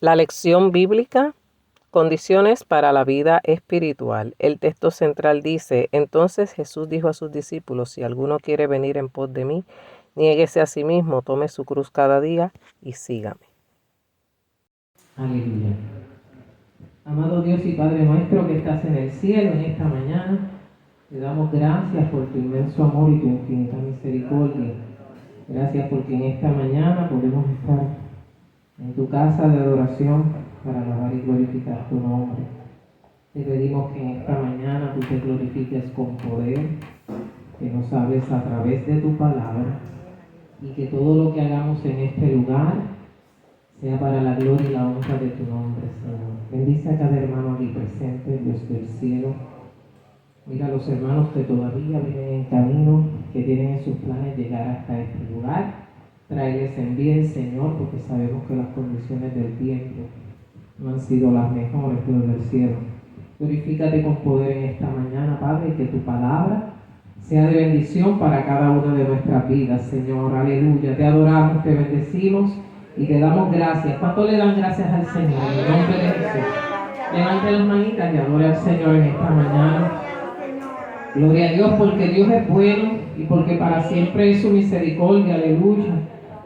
La lección bíblica, condiciones para la vida espiritual. El texto central dice: entonces Jesús dijo a sus discípulos: si alguno quiere venir en pos de mí, niéguese a sí mismo, tome su cruz cada día y sígame. Aleluya. Amado Dios y Padre nuestro que estás en el cielo, en esta mañana, te damos gracias por tu inmenso amor y tu infinita misericordia. Gracias porque en esta mañana podemos estar en tu casa de adoración para alabar y glorificar tu nombre. Te pedimos que en esta mañana tú te glorifiques con poder, que nos hables a través de tu palabra y que todo lo que hagamos en este lugar sea para la gloria y la honra de tu nombre, Señor. Bendice a cada hermano aquí presente, Dios del cielo. Mira a los hermanos que todavía vienen en camino, que tienen en sus planes llegar hasta este lugar. Tráeles en bien, Señor, porque sabemos que las condiciones del tiempo no han sido las mejores, Dios del cielo. Glorifícate con poder en esta mañana, Padre, y que tu palabra sea de bendición para cada una de nuestras vidas, Señor. Aleluya. Te adoramos, te bendecimos y te damos gracias. ¿Cuánto le dan gracias al Señor? En el nombre de Jesús. Levante las manitas y adore al Señor en esta mañana. Gloria a Dios, porque Dios es bueno y porque para siempre es su misericordia. Aleluya.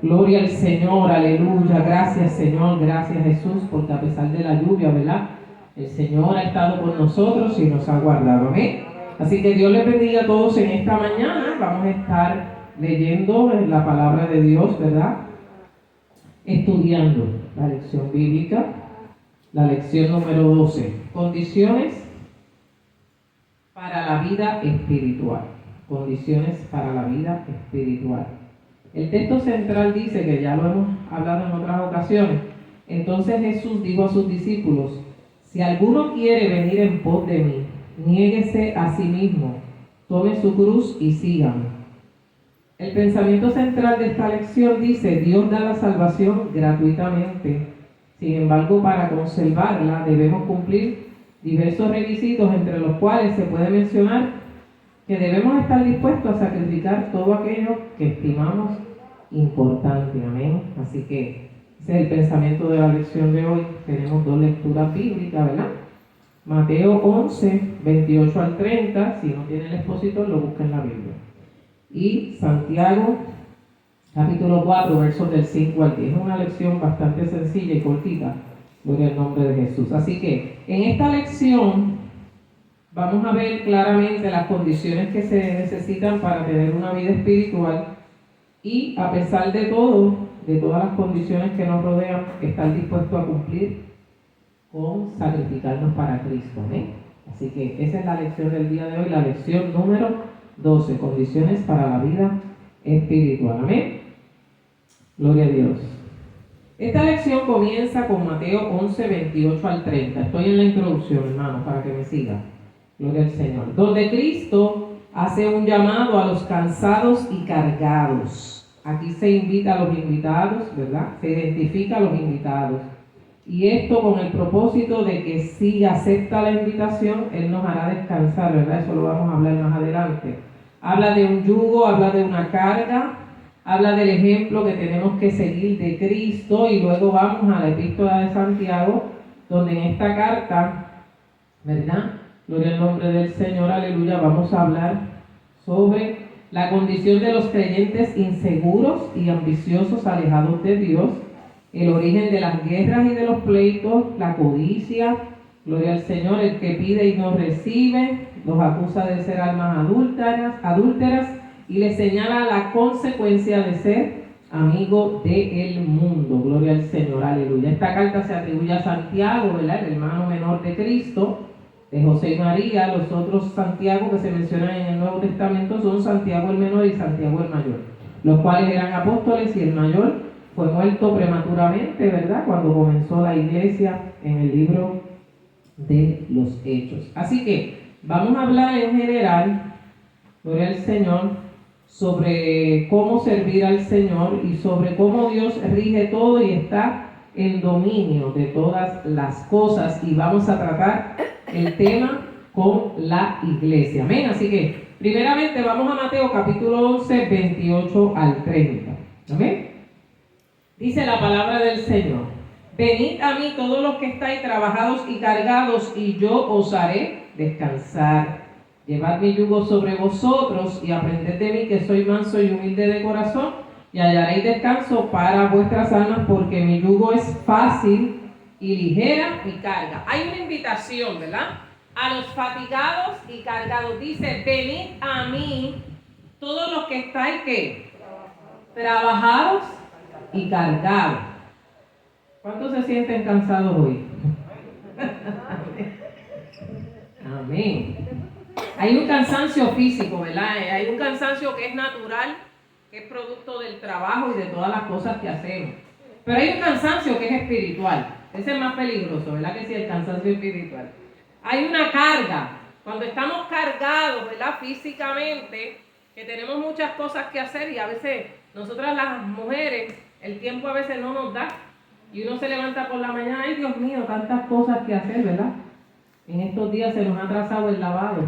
Gloria al Señor, aleluya. Gracias, Señor, gracias, Jesús, porque a pesar de la lluvia, ¿verdad? El Señor ha estado con nosotros y nos ha guardado. Amén. Así que Dios les bendiga a todos en esta mañana. Vamos a estar leyendo la palabra de Dios, ¿verdad? Estudiando la lección bíblica, la lección número 12. Condiciones para la vida espiritual. Condiciones para la vida espiritual. El texto central dice, que ya lo hemos hablado en otras ocasiones, entonces Jesús dijo a sus discípulos: si alguno quiere venir en pos de mí, niéguese a sí mismo, tome su cruz y sígame. El pensamiento central de esta lección dice: Dios da la salvación gratuitamente. Sin embargo, para conservarla debemos cumplir diversos requisitos, entre los cuales se puede mencionar que debemos estar dispuestos a sacrificar todo aquello que estimamos importante. Amén. Así que ese es el pensamiento de la lección de hoy. Tenemos dos lecturas bíblicas, ¿verdad? Mateo 11, 28 al 30. Si no tiene el expositor, lo busca en la Biblia. Y Santiago, capítulo 4, versos del 5 al 10. Es una lección bastante sencilla y cortita. Gloria al nombre de Jesús. Así que en esta lección vamos a ver claramente las condiciones que se necesitan para tener una vida espiritual y, a pesar de todo, de todas las condiciones que nos rodean, estar dispuesto a cumplir con sacrificarnos para Cristo. ¿eh? Así que esa es la lección del día de hoy, la lección número 12, condiciones para la vida espiritual. Amén. Gloria a Dios. Esta lección comienza con Mateo 11, 28 al 30. Estoy en la introducción, hermano, para que me siga. Gloria al Señor. Donde Cristo hace un llamado a los cansados y cargados. Aquí se invita a los invitados, ¿verdad? Se identifica a los invitados. Y esto con el propósito de que si acepta la invitación, Él nos hará descansar, ¿verdad? Eso lo vamos a hablar más adelante. Habla de un yugo, habla de una carga, habla del ejemplo que tenemos que seguir de Cristo, y luego vamos a la epístola de Santiago, donde en esta carta, ¿verdad? Gloria al nombre del Señor, aleluya, vamos a hablar sobre la condición de los creyentes inseguros y ambiciosos, alejados de Dios, el origen de las guerras y de los pleitos, la codicia, gloria al Señor, el que pide y no recibe, los acusa de ser almas adúlteras y les señala la consecuencia de ser amigo del mundo. Gloria al Señor, aleluya. Esta carta se atribuye a Santiago, ¿verdad? El hermano menor de Cristo, de José y María. Los otros Santiago que se mencionan en el Nuevo Testamento son Santiago el menor y Santiago el mayor, los cuales eran apóstoles, y el mayor fue muerto prematuramente, ¿verdad? Cuando comenzó la iglesia, en el libro de los Hechos. Así que vamos a hablar en general, gloria al Señor, sobre cómo servir al Señor y sobre cómo Dios rige todo y está en dominio de todas las cosas, y vamos a tratar el tema con la iglesia. Amén. Así que primeramente vamos a Mateo capítulo 11, 28 al 30. Amén. Dice la palabra del Señor: venid a mí todos los que estáis trabajados y cargados, y yo os haré descansar. Llevad mi yugo sobre vosotros y aprended de mí, que soy manso y humilde de corazón, y hallaréis descanso para vuestras almas, porque mi yugo es fácil y ligera mi carga. Hay una invitación, ¿verdad? A los fatigados y cargados. Dice, venid a mí todos los que estáis, ¿qué? Trabajados y cargados. ¿Cuántos se sienten cansados hoy? Amén. Hay un cansancio físico, ¿verdad? Hay un cansancio que es natural, que es producto del trabajo y de todas las cosas que hacemos. Pero hay un cansancio que es espiritual. Ese es más peligroso, ¿verdad? Que sí, el cansancio espiritual. Hay una carga. Cuando estamos cargados, ¿verdad? Físicamente, que tenemos muchas cosas que hacer y a veces nosotras las mujeres, el tiempo a veces no nos da. Y uno se levanta por la mañana, ay Dios mío, tantas cosas que hacer, ¿verdad? En estos días se nos ha atrasado el lavado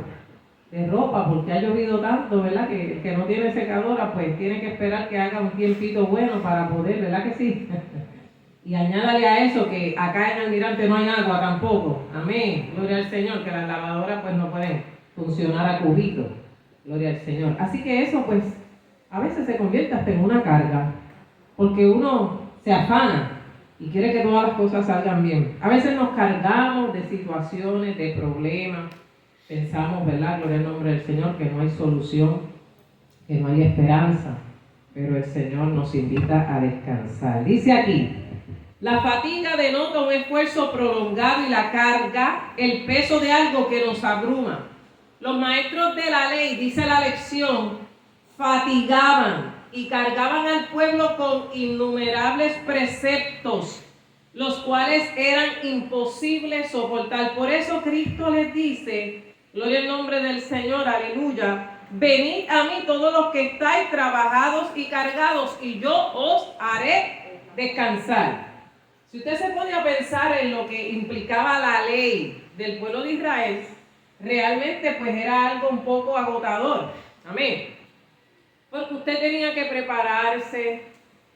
de ropa porque ha llovido tanto, ¿verdad? Que el que no tiene secadora, pues tiene que esperar que haga un tiempito bueno para poder, ¿verdad que sí? Y añádale a eso que acá en Almirante no hay agua tampoco. Amén. Gloria al Señor, que las lavadoras pues no pueden funcionar a cubito. Gloria al Señor. Así que eso pues a veces se convierte hasta en una carga, porque uno se afana y quiere que todas las cosas salgan bien. A veces nos cargamos de situaciones, de problemas. Pensamos, ¿verdad? Gloria al nombre del Señor, que no hay solución, que no hay esperanza. Pero el Señor nos invita a descansar. Dice aquí, la fatiga denota un esfuerzo prolongado y la carga, el peso de algo que nos abruma. Los maestros de la ley, dice la lección, fatigaban y cargaban al pueblo con innumerables preceptos, los cuales eran imposibles soportar. Por eso Cristo les dice, gloria al nombre del Señor, aleluya, venid a mí todos los que estáis trabajados y cargados, y yo os haré descansar. Si usted se pone a pensar en lo que implicaba la ley del pueblo de Israel, realmente pues era algo un poco agotador. Amén. Porque usted tenía que prepararse,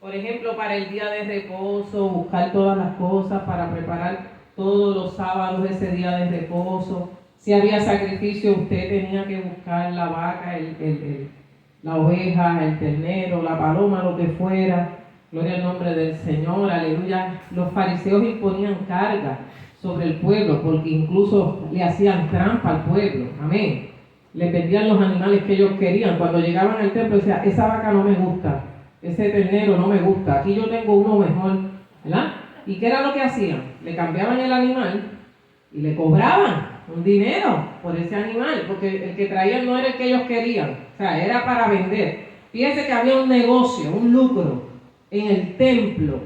por ejemplo, para el día de reposo, buscar todas las cosas para preparar todos los sábados ese día de reposo. Si había sacrificio, usted tenía que buscar la vaca, la oveja, el ternero, la paloma, lo que fuera. Gloria al nombre del Señor, aleluya. Los fariseos imponían carga sobre el pueblo porque incluso le hacían trampa al pueblo. Amén. Le vendían los animales que ellos querían. Cuando llegaban al templo decían, esa vaca no me gusta, ese ternero no me gusta, aquí yo tengo uno mejor, ¿verdad? ¿Y qué era lo que hacían? Le cambiaban el animal y le cobraban un dinero por ese animal, porque el que traían no era el que ellos querían, o sea, era para vender. Fíjense que había un negocio, un lucro en el templo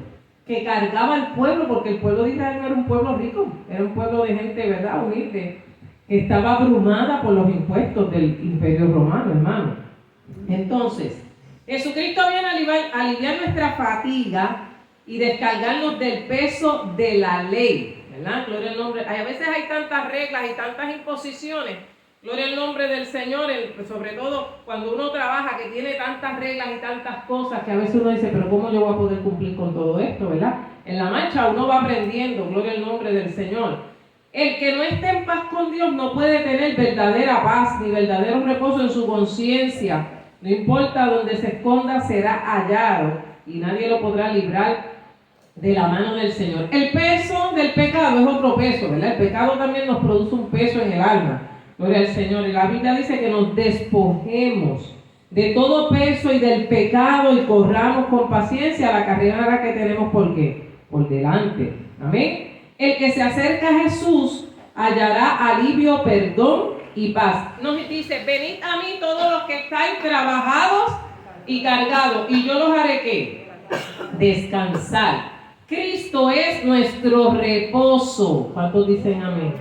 que cargaba al pueblo, porque el pueblo de Israel no era un pueblo rico, era un pueblo de gente, ¿verdad?, humilde, que estaba abrumada por los impuestos del Imperio Romano, hermano. Entonces, Jesucristo viene a aliviar nuestra fatiga y descargarnos del peso de la ley, ¿verdad? Gloria al nombre. A veces hay tantas reglas y tantas imposiciones. Gloria al nombre del Señor, sobre todo cuando uno trabaja, que tiene tantas reglas y tantas cosas, que a veces uno dice, pero ¿cómo yo voy a poder cumplir con todo esto, verdad? En la marcha uno va aprendiendo, gloria al nombre del Señor. El que no esté en paz con Dios no puede tener verdadera paz ni verdadero reposo en su conciencia. No importa donde se esconda, será hallado y nadie lo podrá librar de la mano del Señor. El peso del pecado es otro peso, ¿verdad? El pecado también nos produce un peso en el alma. Gloria al Señor. Y la Biblia dice que nos despojemos de todo peso y del pecado y corramos con paciencia la carrera que tenemos. ¿Por qué? Por delante. Amén. El que se acerca a Jesús hallará alivio, perdón y paz. Nos dice, venid a mí todos los que estáis trabajados y cargados, y yo los haré ¿qué? Descansar. Cristo es nuestro reposo. ¿Cuántos dicen amén?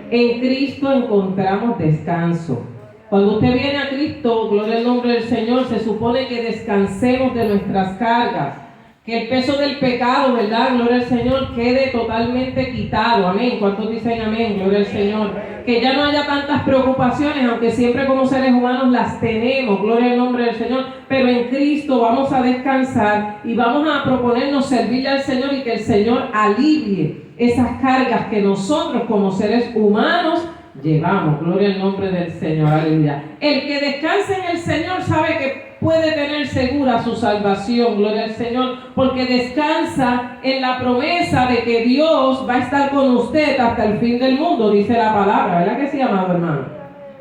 En Cristo encontramos descanso. Cuando usted viene a Cristo, gloria al nombre del Señor, se supone que descansemos de nuestras cargas. Que el peso del pecado, ¿verdad? Gloria al Señor, quede totalmente quitado. Amén. ¿Cuántos dicen amén? Gloria al Señor. Que ya no haya tantas preocupaciones, aunque siempre como seres humanos las tenemos. Gloria al nombre del Señor. Pero en Cristo vamos a descansar y vamos a proponernos servirle al Señor y que el Señor alivie esas cargas que nosotros como seres humanos llevamos. Gloria al nombre del Señor. Aleluya. El que descanse en el Señor sabe que puede tener segura su salvación, gloria al Señor, porque descansa en la promesa de que Dios va a estar con usted hasta el fin del mundo, dice la palabra, ¿verdad que sí, amado hermano?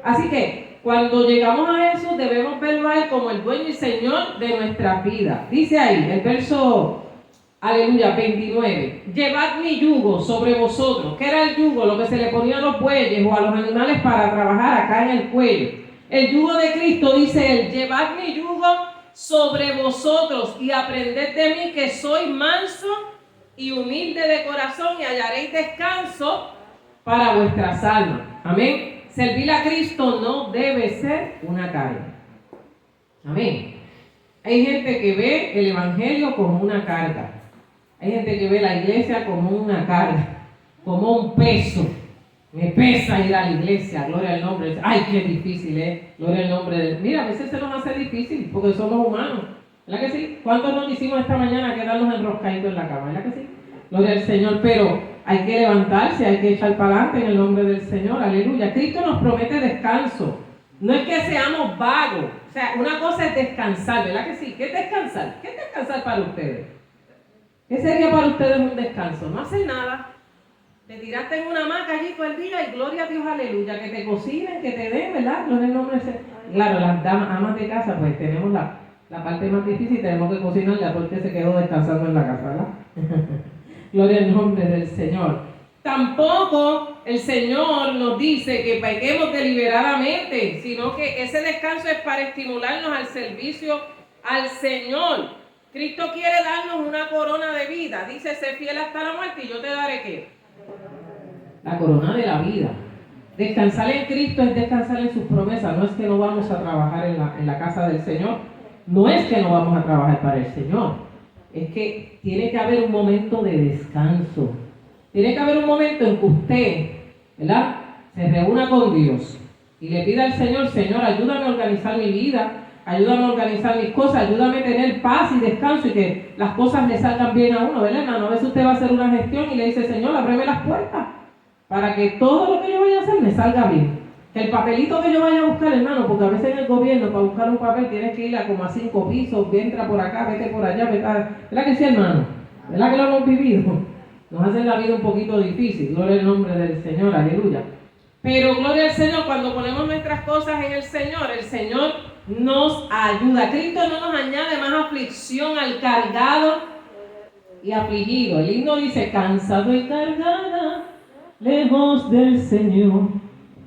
Así que cuando llegamos a Jesús debemos verlo a Él como el dueño y Señor de nuestra vida. Dice ahí, el verso, aleluya, 29, llevad mi yugo sobre vosotros. ¿Qué era el yugo? Lo que se le ponía a los bueyes o a los animales para trabajar acá en el cuello. El yugo de Cristo, dice él, llevad mi yugo sobre vosotros y aprended de mí que soy manso y humilde de corazón y hallaréis descanso para vuestras almas. Amén. Servir a Cristo no debe ser una carga. Amén. Hay gente que ve el evangelio como una carga. Hay gente que ve la iglesia como una carga, como un peso. Me pesa ir a la iglesia, gloria al nombre. Ay, qué difícil es, gloria al nombre de... Mira, a veces se nos hace difícil porque somos humanos, ¿verdad que sí? ¿Cuántos nos hicimos esta mañana quedarnos enroscaditos en la cama, ¿verdad que sí? Gloria al Señor, pero hay que levantarse, hay que echar para adelante en el nombre del Señor, aleluya. Cristo nos promete descanso, no es que seamos vagos, o sea, una cosa es descansar, ¿verdad que sí? ¿Qué es descansar? ¿Qué es descansar para ustedes? ¿Qué sería para ustedes un descanso? No hacer nada. Te tiraste en una hamaca allí todo el día y gloria a Dios, aleluya, que te cocinen, que te den, ¿verdad? Gloria al nombre de... Claro, las damas, amas de casa, pues tenemos la parte más difícil, tenemos que cocinarla porque se quedó descansando en la casa, ¿verdad? Gloria al nombre del Señor. Tampoco el Señor nos dice que pequemos deliberadamente, sino que ese descanso es para estimularnos al servicio al Señor. Cristo quiere darnos una corona de vida. Dice, sé fiel hasta la muerte y yo te daré ¿qué? La corona de la vida. Descansar en Cristo es descansar en sus promesas. No es que no vamos a trabajar en la casa del Señor. No es que no vamos a trabajar para el Señor. Es que tiene que haber un momento de descanso. Tiene que haber un momento en que usted, ¿verdad?, se reúna con Dios y le pida al Señor, Señor, ayúdame a organizar mi vida, ayúdame a organizar mis cosas, ayúdame a tener paz y descanso y que las cosas le salgan bien a uno, ¿verdad, hermano? A veces usted va a hacer una gestión y le dice, Señor, ábreme las puertas para que todo lo que yo vaya a hacer me salga bien. Que el papelito que yo vaya a buscar, hermano, porque a veces en el gobierno para buscar un papel tienes que ir a como a 5 pisos, entra por acá, vete por allá, vete a... ¿Verdad que sí, hermano? ¿Verdad que lo hemos vivido? Nos hace la vida un poquito difícil, gloria al nombre del Señor, aleluya. Pero gloria al Señor, cuando ponemos nuestras cosas en el Señor nos ayuda. Cristo no nos añade más aflicción al cargado y afligido. El himno dice, cansado y cargada, lejos del Señor,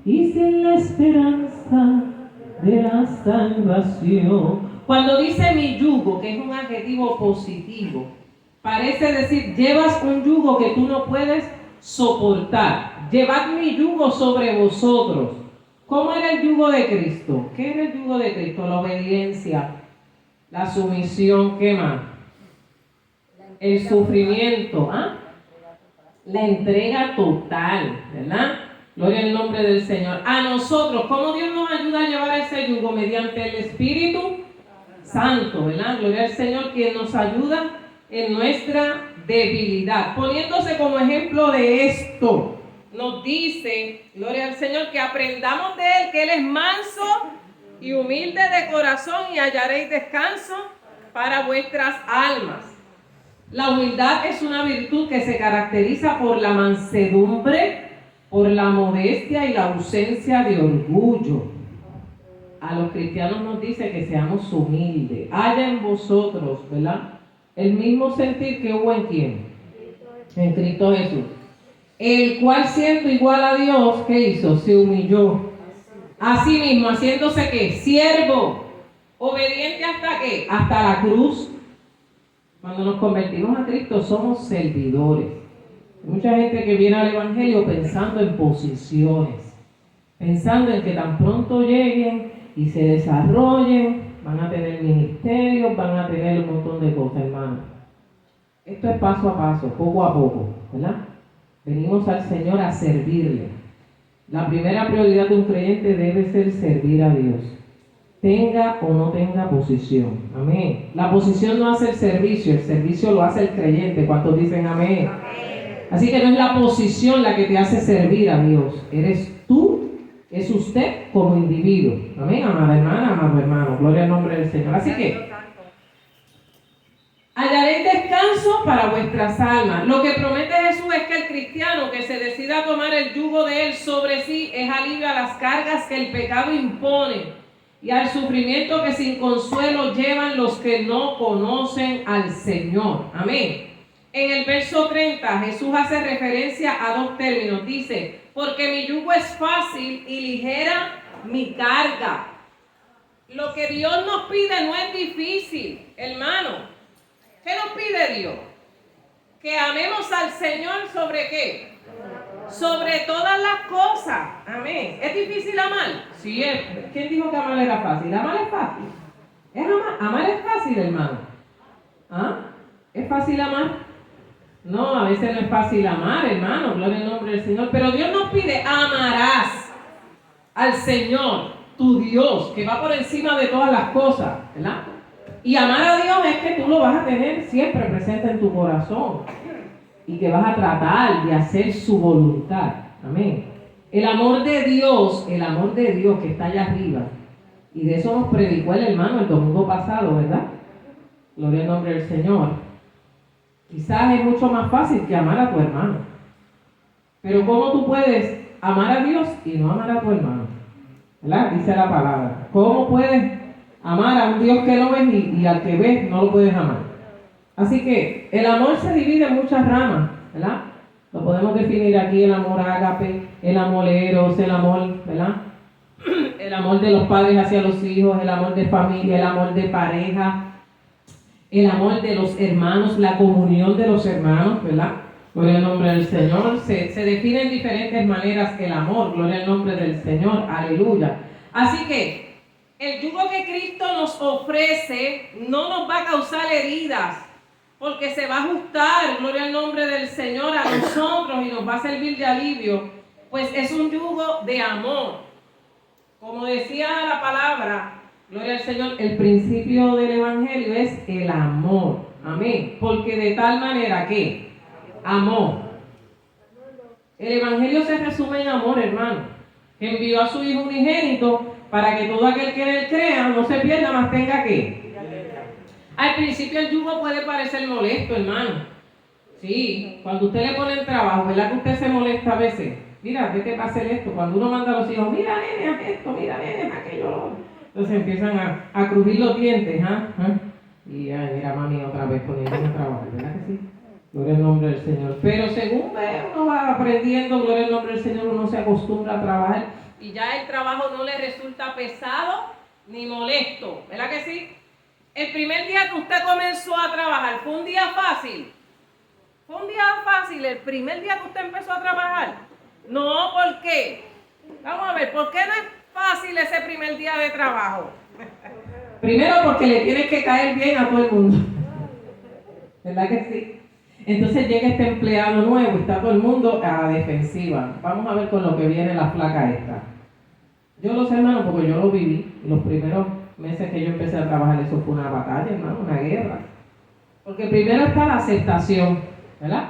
y sin la esperanza de la salvación. Cuando dice mi yugo, que es un adjetivo positivo, parece decir, llevas un yugo que tú no puedes soportar. Llevad mi yugo sobre vosotros. ¿Cómo era el yugo de Cristo? ¿Qué era el yugo de Cristo? La obediencia, la sumisión, ¿qué más? El sufrimiento, ¿ah? La entrega total, ¿verdad? Gloria al nombre del Señor. A nosotros, ¿cómo Dios nos ayuda a llevar ese yugo? Mediante el Espíritu Santo, ¿verdad? Gloria al Señor, quien nos ayuda en nuestra debilidad. Poniéndose como ejemplo de esto, nos dice, gloria al Señor, que aprendamos de Él, que Él es manso y humilde de corazón y hallaréis descanso para vuestras almas. La humildad es una virtud que se caracteriza por la mansedumbre, por la modestia y la ausencia de orgullo. A los cristianos nos dice que seamos humildes. Haya en vosotros, ¿verdad?, el mismo sentir que hubo en ¿quién? En Cristo Jesús. El cual siendo igual a Dios, ¿qué hizo? Se humilló. A sí mismo, haciéndose ¿qué? Siervo. Obediente hasta ¿qué? Hasta la cruz. Cuando nos convertimos a Cristo somos servidores. Hay mucha gente que viene al Evangelio pensando en posiciones, pensando en que tan pronto lleguen y se desarrollen, van a tener ministerios, van a tener un montón de cosas, hermano. Esto es paso a paso, poco a poco, ¿verdad? Venimos al Señor a servirle. La primera prioridad de un creyente debe ser servir a Dios, tenga o no tenga posición. Amén. La posición no hace el servicio lo hace el creyente. ¿Cuántos dicen amén? Así que no es la posición la que te hace servir a Dios, eres tú, es usted como individuo. Amén, amada hermana, amado hermano, gloria al nombre del Señor. Así que hallaréis descanso para vuestras almas. Lo que promete Jesús es que el cristiano que se decida a tomar el yugo de Él sobre sí es alivio a las cargas que el pecado impone y al sufrimiento que sin consuelo llevan los que no conocen al Señor. Amén. En el verso 30 Jesús hace referencia a dos términos. Dice, porque mi yugo es fácil y ligera mi carga. Lo que Dios nos pide no es difícil, hermano. ¿Qué nos pide Dios? Que amemos al Señor sobre ¿qué? Sobre todas las cosas. Amén. ¿Es difícil amar? Sí es. ¿Quién dijo que amar era fácil? Amar es fácil. Amar es fácil, hermano. ¿Ah? ¿Es fácil amar? No, a veces no es fácil amar, hermano. Gloria al nombre del Señor. Pero Dios nos pide, amarás al Señor, tu Dios, que va por encima de todas las cosas, ¿verdad? Y amar a Dios es que tú lo vas a tener siempre presente en tu corazón y que vas a tratar de hacer su voluntad. Amén. El amor de Dios que está allá arriba, y de eso nos predicó el hermano el domingo pasado, ¿verdad? Gloria al nombre del Señor. Quizás es mucho más fácil que amar a tu hermano. Pero ¿cómo tú puedes amar a Dios y no amar a tu hermano? ¿Verdad? Dice la palabra. ¿Cómo puedes amar a un Dios que no ves y al que ves no lo puedes amar? Así que el amor se divide en muchas ramas, ¿verdad? Lo podemos definir aquí: el amor ágape, el amor eros, el amor, ¿verdad? El amor de los padres hacia los hijos, el amor de familia, el amor de pareja, el amor de los hermanos, la comunión de los hermanos, ¿verdad? Gloria al nombre del Señor. Se define en diferentes maneras el amor. Gloria al nombre del Señor. Aleluya. Así que el yugo que Cristo nos ofrece no nos va a causar heridas, porque se va a ajustar, gloria al nombre del Señor, a nosotros y nos va a servir de alivio, pues es un yugo de amor. Como decía la palabra, gloria al Señor, el principio del Evangelio es el amor. Amén. Porque de tal manera que amó. El Evangelio se resume en amor, hermano. Que envió a su Hijo unigénito para que todo aquel que en él crea no se pierda, mas tenga que. Al principio el yugo puede parecer molesto, hermano. Sí, cuando usted le pone el trabajo, ¿verdad que usted se molesta a veces? Mira, vete para hacer esto. Cuando uno manda a los hijos, mira, nene, haz esto, mira, nene, haz aquello. Entonces empiezan a crujir los dientes, ¿ah? Y ay, mira, mami, otra vez poniéndome a trabajar, ¿verdad que sí? Gloria al nombre del Señor. Pero según uno va aprendiendo, gloria al nombre del Señor, uno se acostumbra a trabajar y ya el trabajo no le resulta pesado ni molesto, ¿verdad que sí? El primer día que usted comenzó a trabajar, ¿fue un día fácil? ¿Fue un día fácil el primer día que usted empezó a trabajar? No, ¿por qué? Vamos a ver, ¿por qué no es fácil ese primer día de trabajo? Primero porque le tienes que caer bien a todo el mundo. ¿Verdad que sí? Entonces llega este empleado nuevo y está todo el mundo a la defensiva. Vamos a ver con lo que viene la flaca esta. Yo lo sé, hermano, porque yo lo viví. Los primeros meses que yo empecé a trabajar, eso fue una batalla, hermano, una guerra. Porque primero está la aceptación, ¿verdad?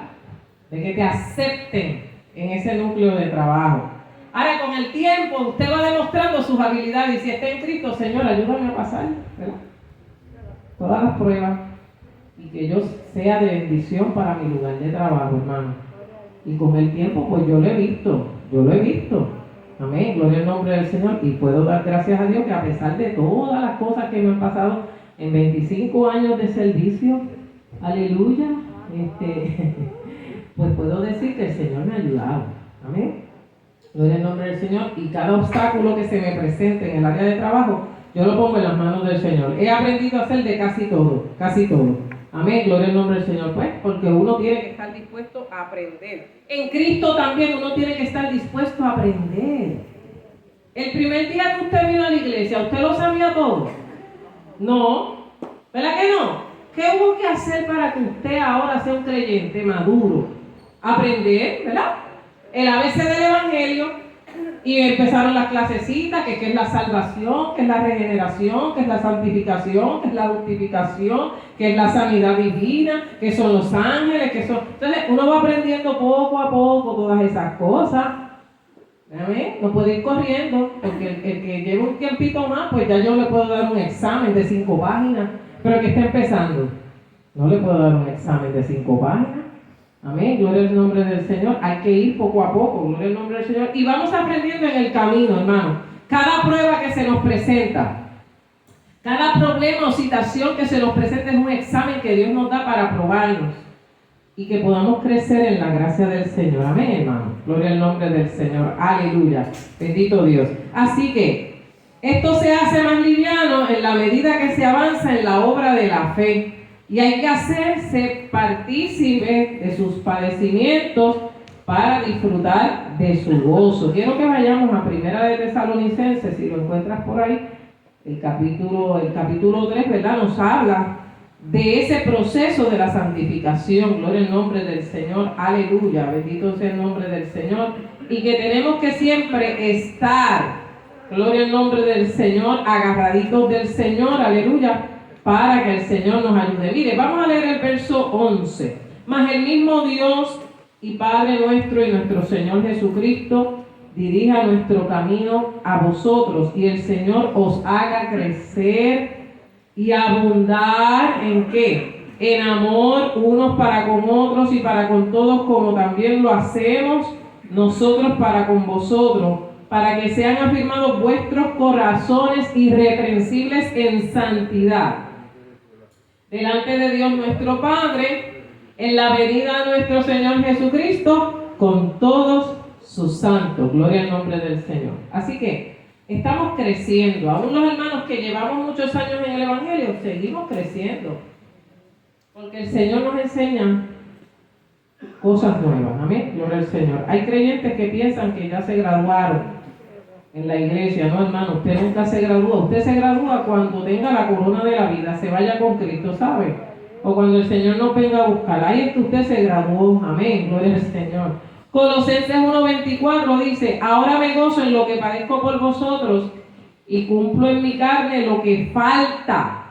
De que te acepten en ese núcleo de trabajo. Ahora, con el tiempo, usted va demostrando sus habilidades. Y si está en Cristo, Señor, ayúdame a pasar, ¿verdad? Todas las pruebas. Y que yo sea de bendición para mi lugar de trabajo, hermano. Y con el tiempo, pues yo lo he visto. Amén, gloria al nombre del Señor. Y puedo dar gracias a Dios que a pesar de todas las cosas que me han pasado en 25 años de servicio, aleluya, pues puedo decir que el Señor me ha ayudado. Amén, gloria al nombre del Señor. Y cada obstáculo que se me presente en el área de trabajo, yo lo pongo en las manos del Señor. He aprendido a hacer de casi todo. Amén, gloria al nombre del Señor. Pues porque uno tiene que estar dispuesto a aprender. En Cristo también uno tiene que estar dispuesto a aprender. El primer día que usted vino a la iglesia, ¿usted lo sabía todo? No, ¿verdad que no? ¿Qué hubo que hacer para que usted ahora sea un creyente maduro? Aprender, ¿verdad? El ABC del Evangelio. Y empezaron las clasecitas, que es la salvación, que es la regeneración, que es la santificación, que es la justificación, que es la sanidad divina, que son los ángeles, que son... Entonces uno va aprendiendo poco a poco todas esas cosas. ¿Amén? No puede ir corriendo, porque el que lleva un tiempito más, pues ya yo le puedo dar un examen de 5 páginas, pero el que está empezando, no le puedo dar un examen de 5 páginas. Amén, gloria al nombre del Señor. Hay que ir poco a poco, gloria al nombre del Señor. Y vamos aprendiendo en el camino, hermano. Cada prueba que se nos presenta, cada problema o situación que se nos presenta es un examen que Dios nos da para probarnos y que podamos crecer en la gracia del Señor. Amén, hermano. Gloria al nombre del Señor. Aleluya. Bendito Dios. Así que esto se hace más liviano en la medida que se avanza en la obra de la fe. Y hay que hacerse partícipe de sus padecimientos para disfrutar de su gozo. Quiero que vayamos a Primera de Tesalonicenses, si lo encuentras por ahí, el capítulo 3, ¿verdad? Nos habla de ese proceso de la santificación. Gloria al nombre del Señor, aleluya, bendito sea el nombre del Señor. Y que tenemos que siempre estar, gloria al nombre del Señor, agarraditos del Señor, aleluya, para que el Señor nos ayude. Mire, vamos a leer el verso 11. Mas el mismo Dios y Padre nuestro y nuestro Señor Jesucristo dirija nuestro camino a vosotros, y el Señor os haga crecer y abundar ¿en qué? En amor unos para con otros y para con todos, como también lo hacemos nosotros para con vosotros, para que sean afirmados vuestros corazones irreprensibles en santidad delante de Dios nuestro Padre, en la venida de nuestro Señor Jesucristo, con todos sus santos. Gloria al nombre del Señor. Así que estamos creciendo. Aún los hermanos que llevamos muchos años en el Evangelio, seguimos creciendo. Porque el Señor nos enseña cosas nuevas. Amén. Gloria al Señor. Hay creyentes que piensan que ya se graduaron en la iglesia. No, hermano, usted nunca se gradúa. Usted se gradúa cuando tenga la corona de la vida, se vaya con Cristo, ¿sabe? O cuando el Señor nos venga a buscar. Ahí es que usted se graduó. Amén, gloria al Señor. Colosenses 1:24 dice: ahora me gozo en lo que padezco por vosotros y cumplo en mi carne lo que falta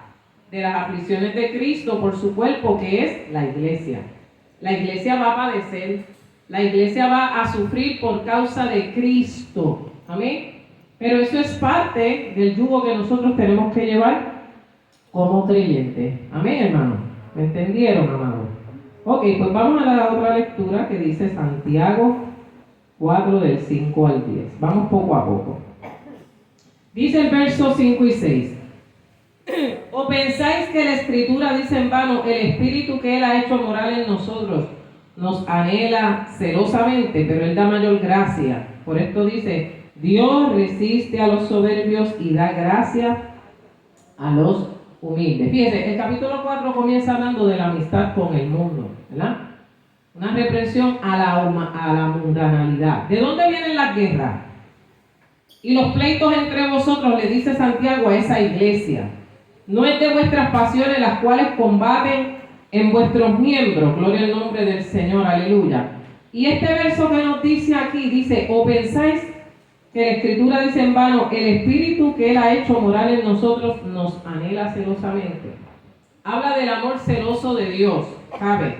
de las aflicciones de Cristo por su cuerpo, que es la iglesia. La iglesia va a padecer. La iglesia va a sufrir por causa de Cristo. Amén. Pero eso es parte del yugo que nosotros tenemos que llevar como creyentes. Amén, hermano. ¿Me entendieron, amado? Ok, pues vamos a la otra lectura que dice Santiago 4 del 5 al 10. Vamos poco a poco. Dice el verso 5 y 6. ¿O pensáis que la Escritura dice en vano, el Espíritu que Él ha hecho morar en nosotros nos anhela celosamente, pero Él da mayor gracia? Por esto dice: Dios resiste a los soberbios y da gracia a los humildes. Fíjense, el capítulo 4 comienza hablando de la amistad con el mundo, ¿verdad? Una reprensión a la mundanalidad. ¿De dónde vienen las guerras? Y los pleitos entre vosotros, le dice Santiago a esa iglesia. No es de vuestras pasiones las cuales combaten en vuestros miembros. Gloria al nombre del Señor, aleluya. Y este verso que nos dice aquí, dice: ¿o pensáis que la Escritura dice en vano, el Espíritu que Él ha hecho morar en nosotros nos anhela celosamente? Habla del amor celoso de Dios, ¿sabe?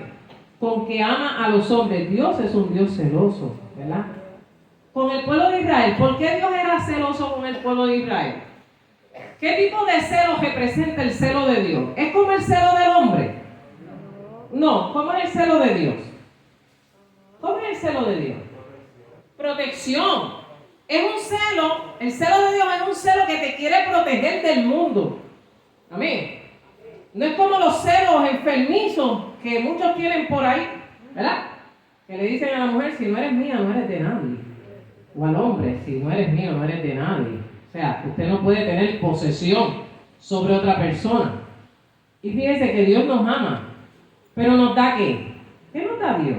Con que ama a los hombres. Dios es un Dios celoso, ¿verdad? Con el pueblo de Israel. ¿Por qué Dios era celoso con el pueblo de Israel? ¿Qué tipo de celo representa el celo de Dios? ¿Es como el celo del hombre? No, ¿cómo es el celo de Dios? ¿Cómo es el celo de Dios? Protección. Es un celo, el celo de Dios es un celo que te quiere proteger del mundo. Amén. No es como los celos enfermizos que muchos tienen por ahí, ¿verdad? Que le dicen a la mujer: si no eres mía, no eres de nadie. O al hombre: si no eres mío, no eres de nadie. O sea, usted no puede tener posesión sobre otra persona. Y fíjese que Dios nos ama, pero nos da ¿qué? ¿Qué nos da Dios?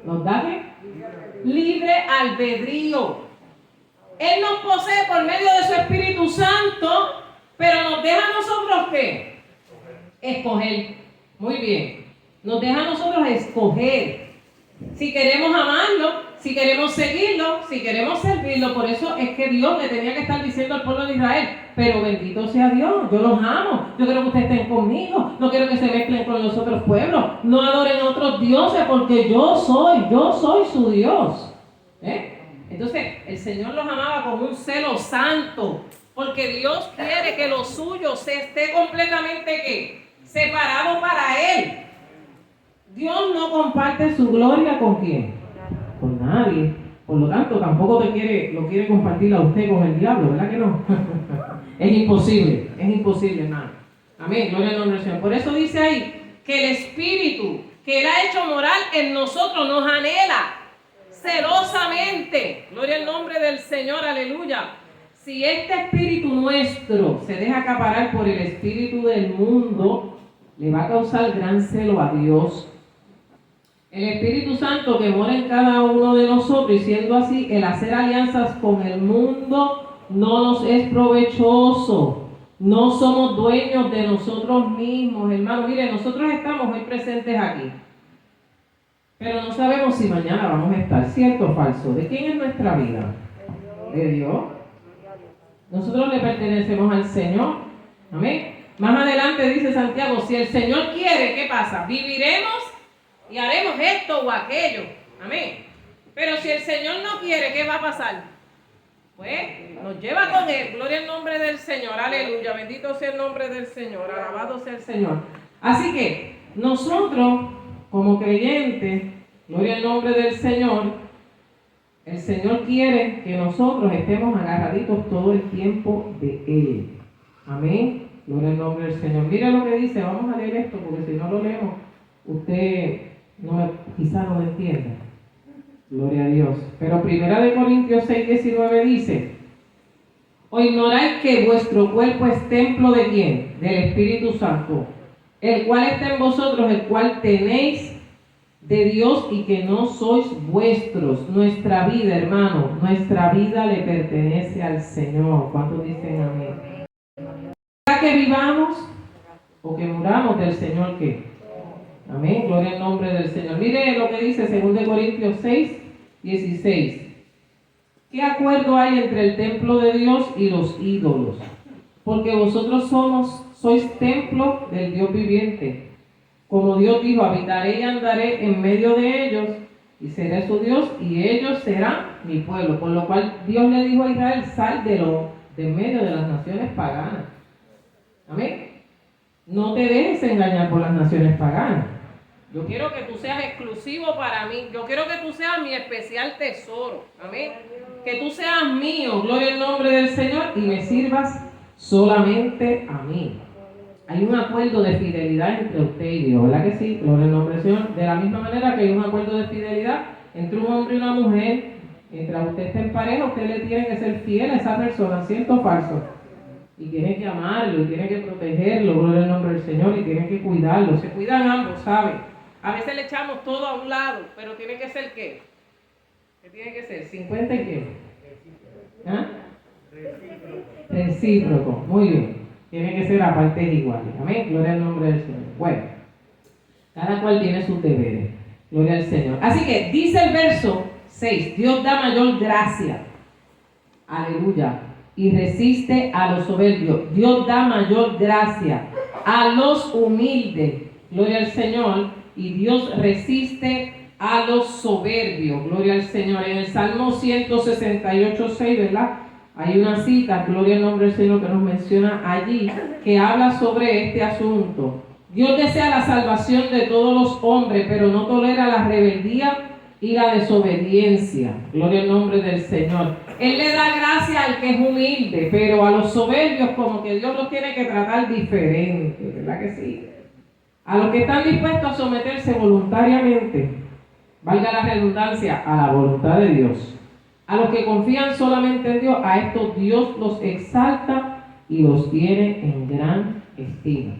¿Nos da qué? Libre albedrío. Él nos posee por medio de su Espíritu Santo, pero nos deja a nosotros ¿qué? Escoger. Muy bien. Nos deja a nosotros escoger. Si queremos amarlo, si queremos seguirlo, si queremos servirlo. Por eso es que Dios le tenía que estar diciendo al pueblo de Israel, pero bendito sea Dios, yo los amo, yo quiero que ustedes estén conmigo, no quiero que se mezclen con los otros pueblos, no adoren a otros dioses porque yo soy su Dios. Entonces el Señor los amaba con un celo santo, porque Dios quiere que lo suyo se esté completamente ¿qué? Separado para Él. Dios no comparte su gloria con quién, con nadie. Por lo tanto, tampoco lo quiere compartir a usted con el diablo, ¿verdad que no? Es imposible, hermano. Amén, gloria al nombre del Señor. Por eso dice ahí que el Espíritu que Él ha hecho morar en nosotros nos anhela celosamente. Gloria al nombre del Señor, aleluya. Si este espíritu nuestro se deja acaparar por el espíritu del mundo, le va a causar gran celo a Dios. El Espíritu Santo que mora en cada uno de nosotros, y siendo así, el hacer alianzas con el mundo no nos es provechoso. No somos dueños de nosotros mismos, hermano. Mire, nosotros estamos hoy presentes aquí, pero no sabemos si mañana vamos a estar. ¿Cierto o falso? ¿De quién es nuestra vida? De Dios. Nosotros le pertenecemos al Señor. Amén. Más adelante dice Santiago, si el Señor quiere, ¿qué pasa? Viviremos y haremos esto o aquello. Amén. Pero si el Señor no quiere, ¿qué va a pasar? Pues nos lleva con Él. Gloria al nombre del Señor. Aleluya. Bendito sea el nombre del Señor. Alabado sea el Señor. Así que nosotros, como creyentes, gloria al nombre del Señor, el Señor quiere que nosotros estemos agarraditos todo el tiempo de Él. Amén. Gloria al nombre del Señor. Mira lo que dice. Vamos a leer esto porque si no lo leemos, usted quizá no lo entienda. Gloria a Dios. Pero 1 Corintios 6:19 dice: ¿o ignoráis que vuestro cuerpo es templo de quién? Del Espíritu Santo, el cual está en vosotros, el cual tenéis de Dios y que no sois vuestros? Nuestra vida, hermano, nuestra vida le pertenece al Señor. ¿Cuántos dicen amén? ¿Sea que vivamos o que muramos, del Señor qué? Amén, gloria al nombre del Señor. Mire lo que dice 2 Corintios 6:16. ¿Qué acuerdo hay entre el templo de Dios y los ídolos? Porque vosotros sois templo del Dios viviente. Como Dios dijo, habitaré y andaré en medio de ellos, y seré su Dios, y ellos serán mi pueblo. Por lo cual Dios le dijo a Israel, sal de medio de las naciones paganas. Amén. No te dejes engañar por las naciones paganas. Yo quiero que tú seas exclusivo para mí. Yo quiero que tú seas mi especial tesoro. Amén. Que tú seas mío, gloria al nombre del Señor, y me sirvas solamente a mí. Hay un acuerdo de fidelidad entre usted y Dios, ¿verdad que sí? Gloria al nombre del Señor. De la misma manera que hay un acuerdo de fidelidad entre un hombre y una mujer. Mientras usted esté en pareja, usted le tiene que ser fiel a esa persona, ¿cierto o falso? Y tiene que amarlo, y tiene que protegerlo, gloria al nombre del Señor, y tiene que cuidarlo. Se cuidan ambos, ¿saben? A veces le echamos todo a un lado, pero tiene que ser ¿qué? ¿Qué tiene que ser? ¿50 y qué? ¿Ah? Recíproco. Muy bien. Tiene que ser a partes iguales. Amén. Gloria al nombre del Señor. Bueno, cada cual tiene sus deberes. Gloria al Señor. Así que dice el verso 6, Dios da mayor gracia. Aleluya. Y resiste a los soberbios. Dios da mayor gracia a los humildes. Gloria al Señor. Y Dios resiste a los soberbios. Gloria al Señor. En el Salmo 168:6, ¿verdad? Hay una cita, gloria al nombre del Señor, que nos menciona allí, que habla sobre este asunto. Dios desea la salvación de todos los hombres, pero no tolera la rebeldía y la desobediencia. Gloria al nombre del Señor. Él le da gracia al que es humilde, pero a los soberbios como que Dios los tiene que tratar diferente, ¿verdad que sí? A los que están dispuestos a someterse voluntariamente, valga la redundancia, a la voluntad de Dios. A los que confían solamente en Dios, a estos Dios los exalta y los tiene en gran estima.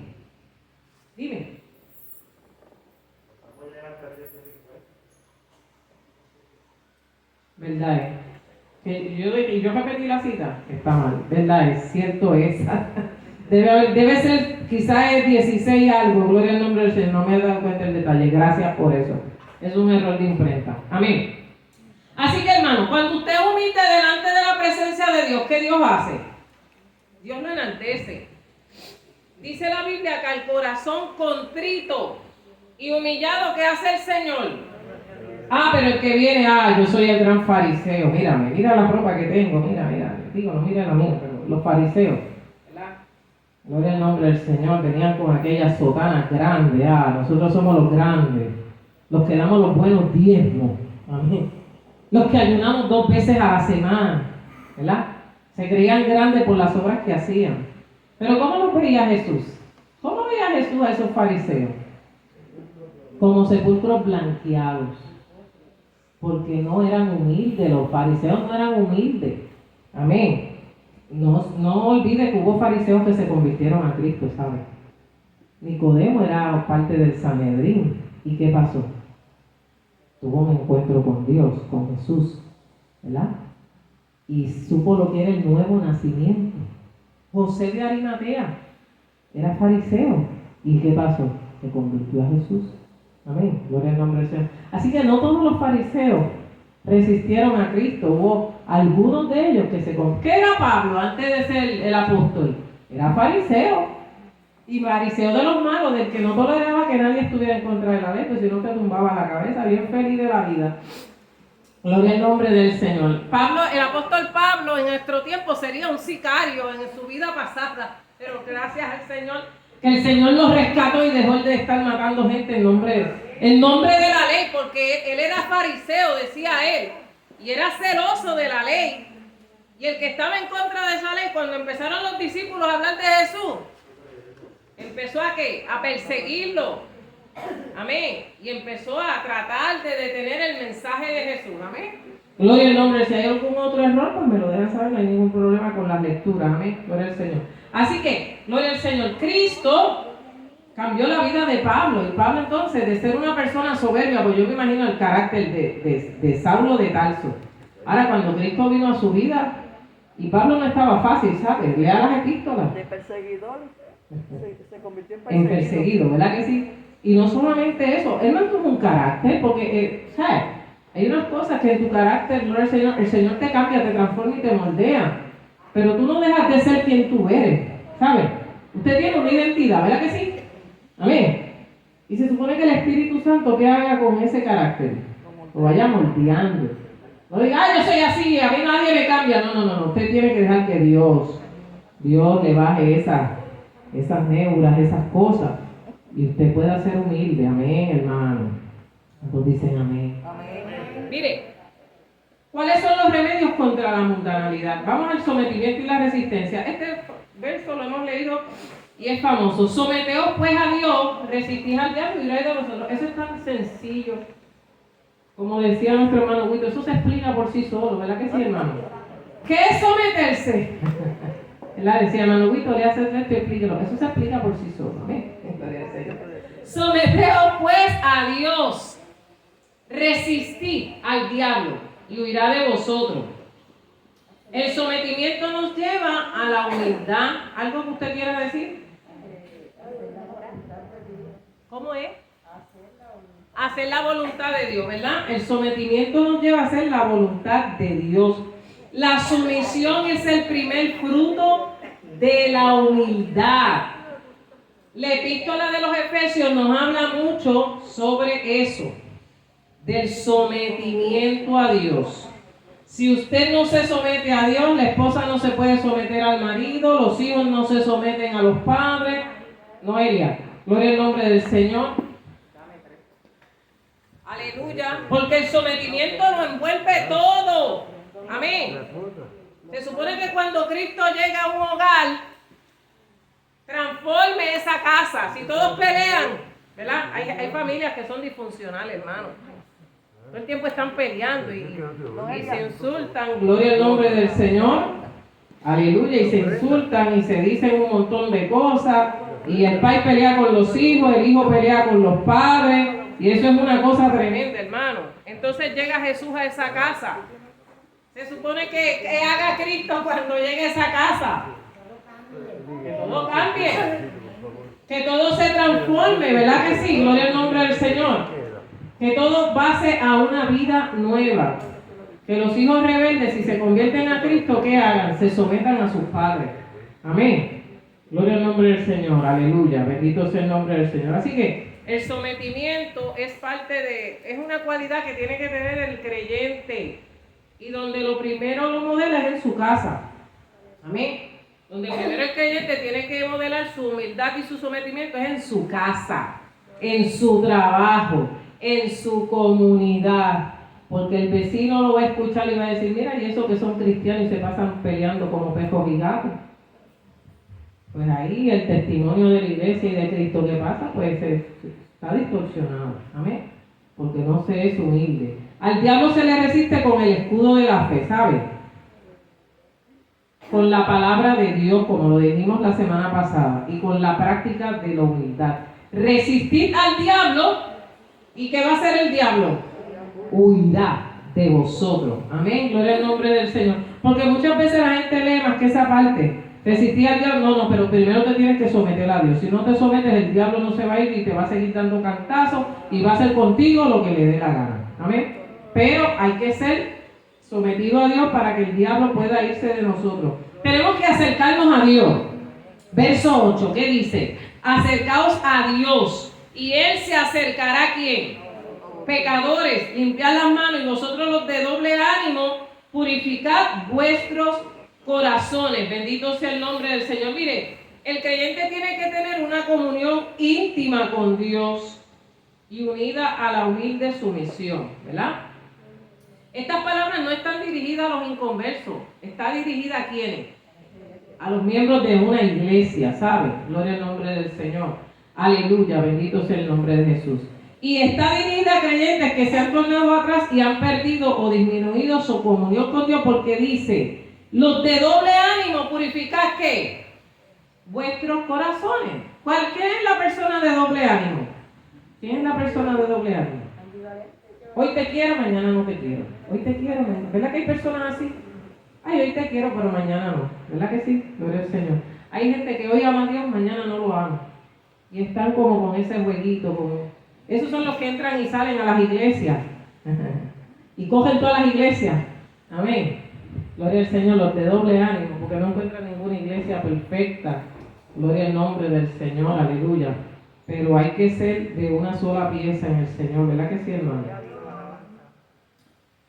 Dime. ¿Verdad? Yo repetí la cita, está mal. ¿Verdad? Es cierto esa. Debe ser quizás es 16 algo, gloria al nombre del Señor, no me he dado cuenta del detalle, gracias por eso. Es un error de imprenta. Amén. Así que hermano, cuando usted es humilde delante de la presencia de Dios, ¿qué Dios hace? Dios lo enaltece. Dice la Biblia que al corazón contrito y humillado, ¿qué hace el Señor? Pero el que viene, yo soy el gran fariseo, mírame, mira la ropa que tengo, mira, digo, no mira la mía, pero los fariseos, ¿verdad? Gloria al nombre del Señor, venían con aquellas sotanas grandes, nosotros somos los grandes, los que damos los buenos diezmos, amén. Los que ayunamos 2 veces a la semana, ¿verdad? Se creían grandes por las obras que hacían. Pero ¿cómo los veía Jesús? ¿Cómo veía Jesús a esos fariseos? Como sepulcros blanqueados. Porque no eran humildes, los fariseos no eran humildes. Amén. No olvide que hubo fariseos que se convirtieron a Cristo, ¿sabe? Nicodemo era parte del Sanedrín. ¿Y qué pasó? Tuvo un encuentro con Dios, con Jesús, ¿verdad? Y supo lo que era el nuevo nacimiento. José de Arimatea era fariseo. ¿Y qué pasó? Se convirtió a Jesús. Amén. Gloria al nombre del Señor. Así que no todos los fariseos resistieron a Cristo. Hubo algunos de ellos que se convirtieron. ¿Qué era Pablo antes de ser el apóstol? Era fariseo. Y fariseo de los malos, del que no toleraba que nadie estuviera en contra de la ley, pues si no te tumbaba la cabeza, bien feliz de la vida. Gloria al nombre del Señor. Pablo, el apóstol Pablo en nuestro tiempo sería un sicario en su vida pasada, pero gracias al Señor, que el Señor lo rescató y dejó de estar matando gente en nombre de la ley, porque él era fariseo, decía él, y era celoso de la ley. Y el que estaba en contra de esa ley, cuando empezaron los discípulos a hablar de Jesús, empezó a ¿qué? A perseguirlo. Amén. Y empezó a tratar de detener el mensaje de Jesús. Amén. Gloria al nombre. Si hay algún otro error, pues me lo dejan saber. No hay ningún problema con las lecturas. Amén. Gloria al Señor. Así que, gloria al Señor. Cristo cambió la vida de Pablo. Y Pablo entonces, de ser una persona soberbia, pues yo me imagino el carácter de Saulo de Tarso. Ahora, cuando Cristo vino a su vida, y Pablo no estaba fácil, ¿sabes? Lea las epístolas. De perseguidor. Se convirtió en perseguido, ¿verdad que sí? Y no solamente eso, él mantuvo un carácter, porque, ¿sabes? Hay unas cosas que en tu carácter, gloria al Señor, el Señor te cambia, te transforma y te moldea. Pero tú no dejas de ser quien tú eres, ¿sabes? Usted tiene una identidad, ¿verdad que sí? Amén. Y se supone que el Espíritu Santo, ¿qué haga con ese carácter? Lo vaya moldeando. No diga, yo soy así, a mí nadie me cambia. No. Usted tiene que dejar que Dios le baje esas neuras, esas cosas, y usted pueda ser humilde. Amén, hermano. Todos dicen amén. Amén. Mire, ¿cuáles son los remedios contra la mundanalidad? Vamos al sometimiento y la resistencia. Este verso lo hemos leído y es famoso. Someteos pues a Dios, resistid al diablo y huiréis de vosotros. Eso es tan sencillo. Como decía nuestro hermano Huito, eso se explica por sí solo, ¿verdad que sí, hermano? ¿Qué es someterse? Decía hermano Huito, le hace esto y explíquelo. Eso se explica por sí solo. Someteos pues a Dios, resistid al diablo y huirá de vosotros. El sometimiento nos lleva a la humildad. ¿Algo que usted quiera decir? ¿Cómo es? Hacer la voluntad de Dios, ¿verdad? El sometimiento nos lleva a hacer la voluntad de Dios. La sumisión es el primer fruto de la humildad. La epístola de los Efesios nos habla mucho sobre eso, del sometimiento a Dios. Si usted no se somete a Dios, la esposa no se puede someter al marido, los hijos no se someten a los padres. Noelia, gloria al nombre del Señor. Aleluya, porque el sometimiento lo envuelve todo. Amén. Se supone que cuando Cristo llega a un hogar, transforme esa casa. Si todos pelean, ¿verdad? Hay familias que son disfuncionales, hermano. Todo el tiempo están peleando y se insultan. Gloria al nombre del Señor. Aleluya. Y se insultan y se dicen un montón de cosas. Y el padre pelea con los hijos, el hijo pelea con los padres. Y eso es una cosa tremenda, hermano. Entonces llega Jesús a esa casa. Se supone que haga Cristo cuando llegue a esa casa. Que todo cambie. Que todo se transforme, ¿verdad que sí? Gloria al nombre del Señor. Que todo pase a una vida nueva. Que los hijos rebeldes, si se convierten a Cristo, ¿qué hagan? Se sometan a sus padres. Amén. Gloria al nombre del Señor. Aleluya. Bendito sea el nombre del Señor. Así que el sometimiento es es una cualidad que tiene que tener el creyente. Y donde lo primero lo modela es en su casa. Amén. Donde primero el creyente tiene que modelar su humildad y su sometimiento es en su casa, en su trabajo, en su comunidad. Porque el vecino lo va a escuchar y va a decir, mira, y eso que son cristianos y se pasan peleando como pejos y gatos. Pues ahí el testimonio de la iglesia y de Cristo que pasa, pues está distorsionado. Amén. Porque no se es humilde. Al diablo se le resiste con el escudo de la fe, ¿sabe? Con la palabra de Dios, como lo dijimos la semana pasada, y con la práctica de la humildad. Resistid al diablo, ¿y qué va a hacer el diablo? Huirá de vosotros. Amén, gloria al nombre del Señor. Porque muchas veces la gente lee más que esa parte. Resistir al diablo, no, pero primero te tienes que someter a Dios. Si no te sometes, el diablo no se va a ir y te va a seguir dando cantazos y va a hacer contigo lo que le dé la gana. Amén. Pero hay que ser sometido a Dios para que el diablo pueda irse de nosotros. Tenemos que acercarnos a Dios. Verso 8, ¿qué dice? Acercaos a Dios y Él se acercará ¿a quién? Pecadores, limpiad las manos y vosotros los de doble ánimo, purificad vuestros corazones. Bendito sea el nombre del Señor. Mire, el creyente tiene que tener una comunión íntima con Dios y unida a la humilde sumisión, ¿verdad? Estas palabras no están dirigidas a los inconversos, está dirigida a ¿quiénes? A los miembros de una iglesia, ¿sabe? Gloria al nombre del Señor. Aleluya, bendito sea el nombre de Jesús. Y está dirigida a creyentes que se han tornado atrás y han perdido o disminuido su comunión con Dios, porque dice, los de doble ánimo, purificad ¿qué? Vuestros corazones. ¿Quién es la persona de doble ánimo? ¿Quién es la persona de doble ánimo? Hoy te quiero, mañana no te quiero. Hoy te quiero, mañana. ¿Verdad que hay personas así? Ay, hoy te quiero, pero mañana no. ¿Verdad que sí? Gloria al Señor. Hay gente que hoy ama a Dios, mañana no lo ama. Y están como con ese jueguito. Esos son los que entran y salen a las iglesias. Y cogen todas las iglesias. Amén. Gloria al Señor, los de doble ánimo, porque no encuentran ninguna iglesia perfecta. Gloria al nombre del Señor, aleluya. Pero hay que ser de una sola pieza en el Señor, ¿verdad que sí, hermano?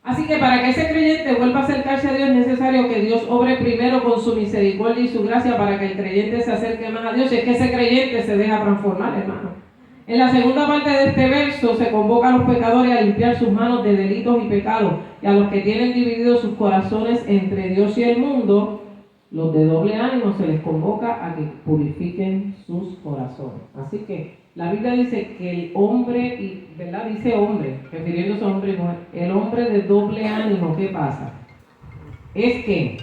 Así que para que ese creyente vuelva a acercarse a Dios es necesario que Dios obre primero con su misericordia y su gracia para que el creyente se acerque más a Dios. Y es que ese creyente se deja transformar, hermano. En la segunda parte de este verso se convoca a los pecadores a limpiar sus manos de delitos y pecados, y a los que tienen divididos sus corazones entre Dios y el mundo, los de doble ánimo, se les convoca a que purifiquen sus corazones. Así que la Biblia dice que el hombre, y ¿verdad? Dice hombre, refiriéndose a hombre y mujer, el hombre de doble ánimo, ¿qué pasa? Es que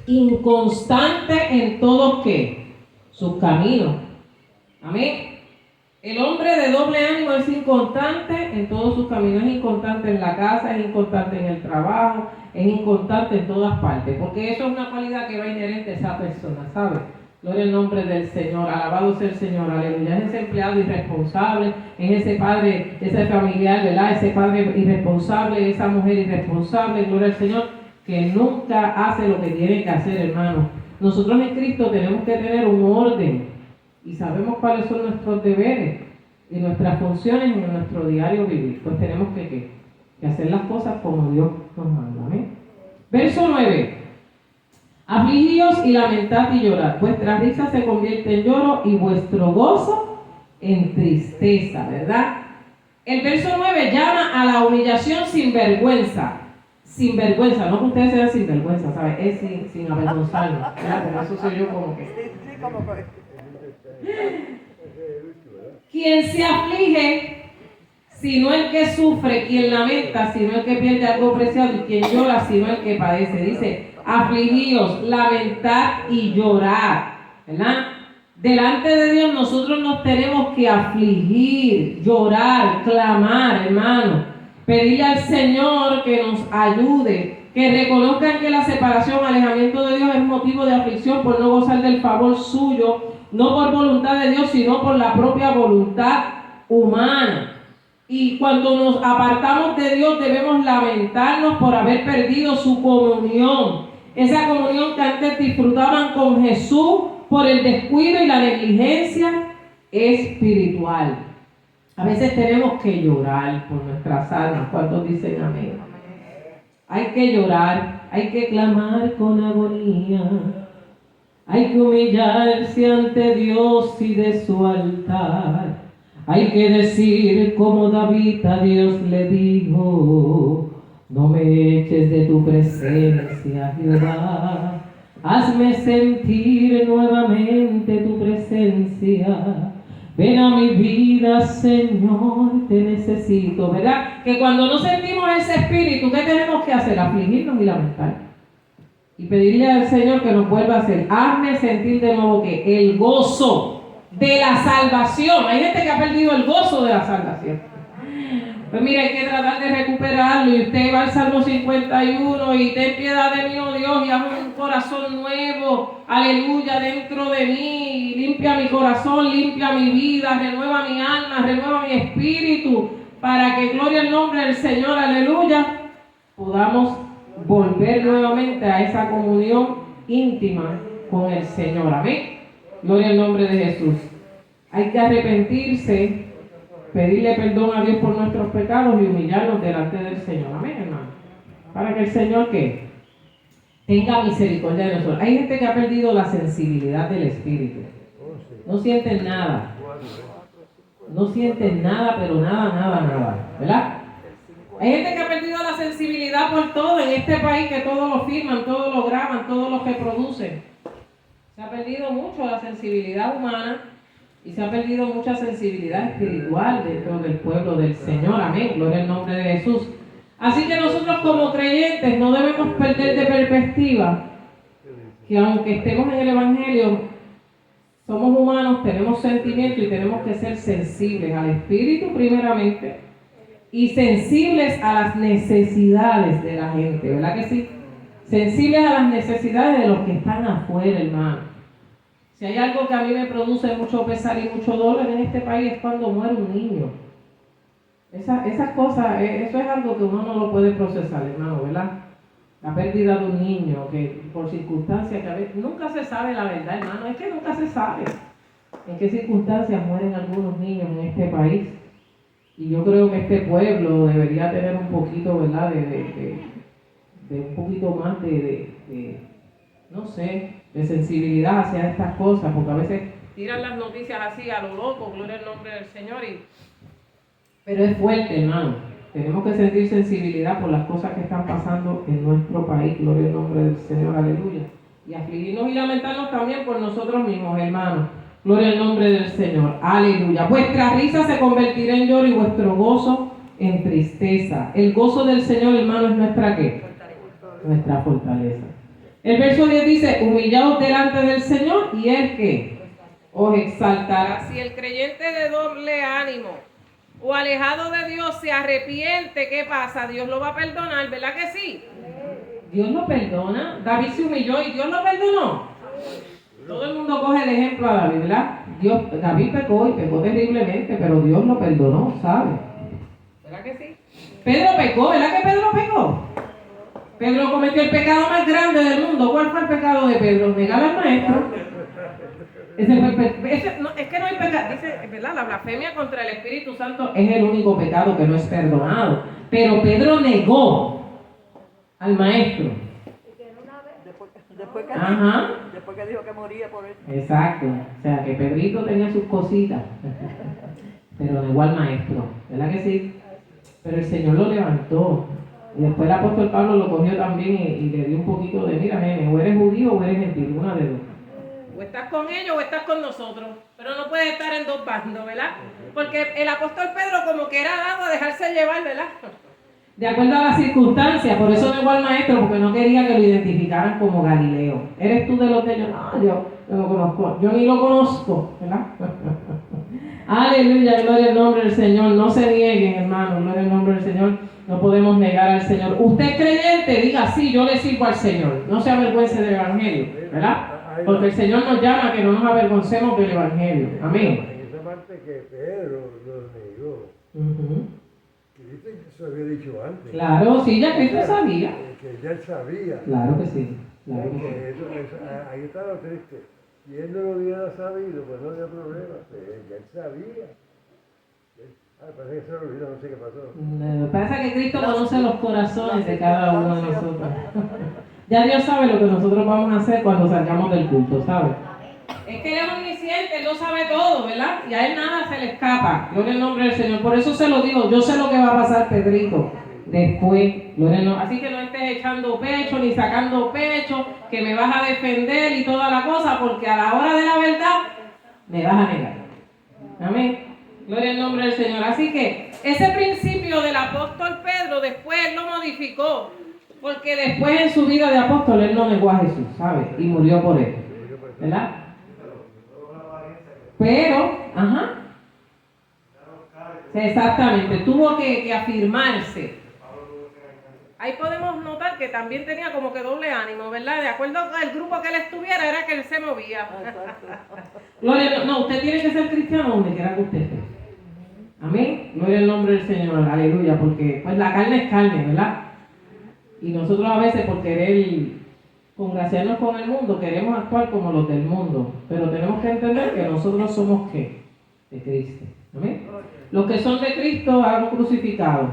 inconstante en todos ¿qué? Sus caminos. Amén. El hombre de doble ánimo es inconstante en todos sus caminos, es inconstante en la casa, es inconstante en el trabajo, es inconstante en todas partes, porque eso es una cualidad que va inherente a esa persona, ¿sabe? Gloria al nombre del Señor, alabado sea el Señor, aleluya. Es ese empleado irresponsable, es ese padre, ese familiar, ¿verdad? Ese padre irresponsable, esa mujer irresponsable, gloria al Señor, que nunca hace lo que tiene que hacer, hermano. Nosotros en Cristo tenemos que tener un orden y sabemos cuáles son nuestros deberes y nuestras funciones en nuestro diario vivir. Pues tenemos que hacer las cosas como Dios nos manda. ¿Amén? Verso 9. Afligíos y lamentad y llorad. Vuestra risa se convierte en lloro y vuestro gozo en tristeza, ¿verdad? El verso 9 llama a la humillación sin vergüenza. Sin vergüenza, no que ustedes sean sin vergüenza, ¿sabes? Es sin avergonzarnos, ¿verdad? Pero eso soy yo como que... Sí, como que... Quien se aflige, sino el que sufre, quien lamenta, sino el que pierde algo preciado, y quien llora, sino el que padece. Dice, afligíos, lamentad y llorar, ¿verdad? Delante de Dios nosotros nos tenemos que afligir, llorar, clamar, hermano. Pedirle al Señor que nos ayude, que reconozcan que la separación, alejamiento de Dios es motivo de aflicción por no gozar del favor suyo no por voluntad de Dios, sino por la propia voluntad humana. Y cuando nos apartamos de Dios debemos lamentarnos por haber perdido su comunión. Esa comunión que antes disfrutaban con Jesús por el descuido y la negligencia espiritual. A veces tenemos que llorar por nuestras almas. ¿Cuántos dicen amén? Hay que llorar, hay que clamar con agonía. Hay que humillarse ante Dios y de su altar. Hay que decir como David a Dios le dijo: no me eches de tu presencia, Jehová. Hazme sentir nuevamente tu presencia. Ven a mi vida, Señor, te necesito. ¿Verdad? Que cuando no sentimos ese espíritu, ¿qué tenemos que hacer? Afligirnos y lamentar. Y pedirle al Señor que nos vuelva a hacer. Hazme sentir de nuevo que el gozo de la salvación. Hay gente que ha perdido el gozo de la salvación. Pues mira, hay que tratar de recuperarlo. Y usted va al Salmo 51 y ten piedad de mí, oh Dios, y haz un corazón nuevo, aleluya, dentro de mí. Limpia mi corazón, limpia mi vida, renueva mi alma, renueva mi espíritu, para que, gloria al nombre del Señor, aleluya, podamos volver nuevamente a esa comunión íntima con el Señor. Amén. Gloria al nombre de Jesús. Hay que arrepentirse, pedirle perdón a Dios por nuestros pecados y humillarnos delante del Señor. Amén, hermano. Para que el Señor, ¿qué? Tenga misericordia de nosotros. Hay gente que ha perdido la sensibilidad del Espíritu. No sienten nada. No sienten nada, pero nada. ¿Verdad? Hay gente que ha perdido la sensibilidad por todo en este país, que todo lo firman, todo lo graban, todo lo reproducen. Se ha perdido mucho la sensibilidad humana y se ha perdido mucha sensibilidad espiritual dentro del pueblo del Señor. Amén. Gloria al nombre de Jesús. Así que nosotros como creyentes no debemos perder de perspectiva que aunque estemos en el Evangelio, somos humanos, tenemos sentimientos y tenemos que ser sensibles al Espíritu primeramente y sensibles a las necesidades de la gente. ¿Verdad que sí? Sensibles a las necesidades de los que están afuera, hermano. Si hay algo que a mí me produce mucho pesar y mucho dolor en este país es cuando muere un niño. Esas cosas, eso es algo que uno no lo puede procesar, hermano, ¿verdad? La pérdida de un niño, que por circunstancias que a veces nunca se sabe la verdad, hermano, es que nunca se sabe en qué circunstancias mueren algunos niños en este país. Y yo creo que este pueblo debería tener un poquito, ¿verdad?, de un poquito más no sé, de sensibilidad hacia estas cosas, porque a veces tiran las noticias así a lo loco, gloria al nombre del Señor, pero es fuerte, hermano. Tenemos que sentir sensibilidad por las cosas que están pasando en nuestro país, gloria al nombre del Señor, aleluya. Y afligirnos y lamentarnos también por nosotros mismos, hermanos. Gloria al nombre del Señor, aleluya. Vuestra risa se convertirá en lloro y vuestro gozo en tristeza. El gozo del Señor, hermano, es nuestra ¿qué? Nuestra fortaleza. El verso 10 dice: humillaos delante del Señor y Él ¿qué? Os exaltará. Si el creyente de doble ánimo o alejado de Dios se arrepiente, ¿qué pasa? Dios lo va a perdonar, ¿verdad que sí? Dios lo perdona. David se humilló y Dios lo perdonó. Todo el mundo coge el ejemplo a David, ¿verdad? David pecó y pecó terriblemente, pero Dios lo perdonó, ¿sabe? ¿Verdad que sí? Pedro pecó, ¿verdad que Pedro pecó? Pedro cometió el pecado más grande del mundo. ¿Cuál fue el pecado de Pedro? Negar al maestro. Es que no hay pecado. Dice, ¿verdad? La blasfemia contra el Espíritu Santo es el único pecado que no es perdonado. Pero Pedro negó al maestro. Después que dijo que moría por él. Exacto. O sea, que Pedrito tenía sus cositas. Pero negó al maestro. ¿Verdad que sí? Pero el Señor lo levantó. Y después el apóstol Pablo lo cogió también y le dio un poquito de, mira, nene, o eres judío o eres gentil, una de dos. O estás con ellos o estás con nosotros. Pero no puedes estar en dos bandos, ¿verdad? Porque el apóstol Pedro como que era dado a dejarse llevar, ¿verdad? De acuerdo a las circunstancias, por eso negó al maestro, porque no quería que lo identificaran como Galileo. ¿Eres tú de los de ellos? No, yo no lo conozco. Yo ni lo conozco, ¿verdad? Aleluya, gloria al nombre del Señor. No se nieguen, hermanos, gloria al nombre del Señor. No podemos negar al Señor. Usted es creyente, diga sí, yo le sirvo al Señor. No se avergüence del Evangelio, ¿verdad? Porque el Señor nos llama a que no nos avergoncemos del Evangelio. Amén. En esa parte que Pedro lo negó, Cristo se había dicho antes. Claro, sí, ya Cristo sabía. Que ya él sabía. Claro que sí. Claro que sí. Ahí está lo triste. Si él no lo hubiera sabido, pues no había problema. Ya él sabía. Parece que se lo olvidó, no sé qué pasó. No, pasa que Cristo conoce los corazones de cada uno de nosotros. Ya Dios sabe lo que nosotros vamos a hacer cuando salgamos del culto, ¿sabe? Es que Él es omnisciente, Él lo sabe todo, ¿verdad? Y a Él nada se le escapa. Gloria al nombre del Señor. Por eso se lo digo, yo sé lo que va a pasar, Pedrito, después. Gloria al nombre. Así que no estés echando pecho ni sacando pecho, que me vas a defender y toda la cosa, porque a la hora de la verdad me vas a negar. Amén. Gloria al nombre del Señor. Así que ese principio del apóstol Pedro después él lo modificó. Porque después en su vida de apóstol él no negó a Jesús, ¿sabe? Y murió por él. ¿Verdad? Pero, exactamente, tuvo que afirmarse. Ahí podemos notar que también tenía como que doble ánimo, ¿verdad? De acuerdo al grupo que él estuviera, era que él se movía. Gloria, no, usted tiene que ser cristiano donde quiera que usted esté. Amén. Gloria al nombre del Señor, aleluya, porque pues la carne es carne, ¿verdad? Y nosotros a veces por querer congraciarnos con el mundo, queremos actuar como los del mundo. Pero tenemos que entender que nosotros somos ¿qué? De Cristo. Amén. Los que son de Cristo han crucificado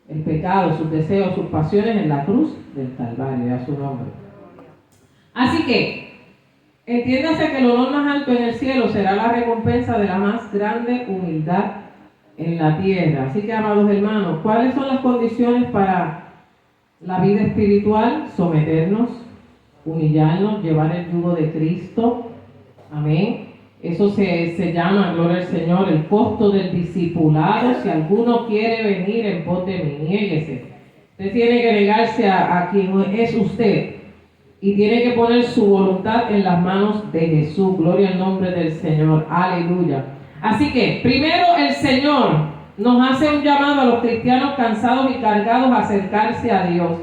el pecado, sus deseos, sus pasiones en la cruz del Calvario, a su nombre. Así que, entiéndase que el honor más alto en el cielo será la recompensa de la más grande humildad en la tierra. Así que, amados hermanos, ¿cuáles son las condiciones para la vida espiritual? Someternos, humillarnos, llevar el yugo de Cristo. Amén. Eso se llama, gloria al Señor, el costo del discipulado. Si alguno quiere venir en pos de mí, niéguese. Usted tiene que negarse a quien es usted y tiene que poner su voluntad en las manos de Jesús. Gloria al nombre del Señor. Aleluya. Así que, primero el Señor nos hace un llamado a los cristianos cansados y cargados a acercarse a Dios.